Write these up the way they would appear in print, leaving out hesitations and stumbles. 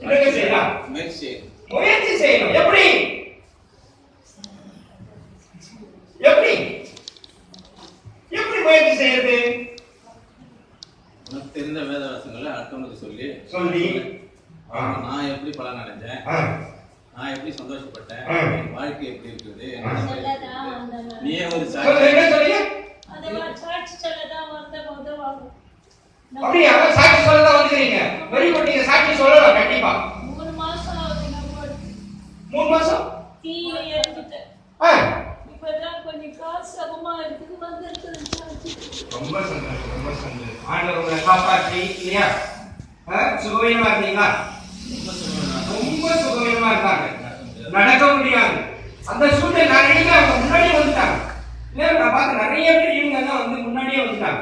என்ன செய்யலாம்? முயற்சி செய்யணும். எப்படி எப்படி எப்படி முயற்சி செய்யறது? உனக்கு தெரிந்த வேத வசனங்களை அடுத்தவங்களுக்கு சொல்லி நான் எப்படி பலன் அடைஞ்சேன், நான் எப்படி சந்தோஷப்பட்டேன், என் வாழ்க்கை எப்படி இருக்குது, நீயே ஒரு சாட்சி சொல்லதான் வந்த அப்படியே சாட்சி சொல்லதான் வந்துக்கிறீங்க. Very good. நீங்க சாட்சி சொல்லலாம் கண்டிப்பா. 3 மாசம் ஆகுது. நம்ம 3 மாசம் தீயில இறங்கிட்டேன். இப்பதான் கொஞ்சம் காசு சமமா இருக்குது வந்திருக்குது. ரொம்ப சந்தோஷம், ரொம்ப சந்தோஷம். ஆண்டவர் உங்களை காப்பாற்றி இல்லையா? சுகவீனமா இருந்தீங்களா? ரொம்ப சுகவீனமா இருக்காங்க, நடக்க முடியாது. அந்த சூழ்நிலை நிறைய அவங்க முன்னாடியே வந்துட்டாங்க. இல்லையா? நான் பார்த்து நிறைய பேர் இவங்க எல்லாம் வந்து முன்னாடியே வந்துட்டாங்க.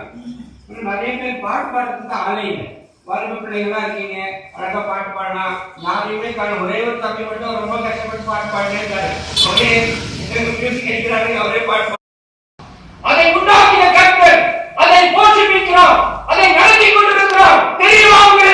நிறைய பேர் பாட்டு பாடுறதுக்கு ஆளே இல்லை. வாலிப பிள்ளைங்களா இருக்கீங்க, அழகா பாட்டு பாடலாம். யாரையுமே காண ஒரே ஒரு தம்பி மட்டும் ரொம்ப கஷ்டப்பட்டு பாட்டு பாடினே இருக்காரு. அவரே மியூசிக் அடிக்கிறாரு, அவரே பாட்டு. அதை உண்டாக்கின கர்த்தர், அதை போஷிப்பிக்கிறோம், அதை நடத்தி கொண்டிருக்கிறோம். தெரியுமா உங்களுக்கு?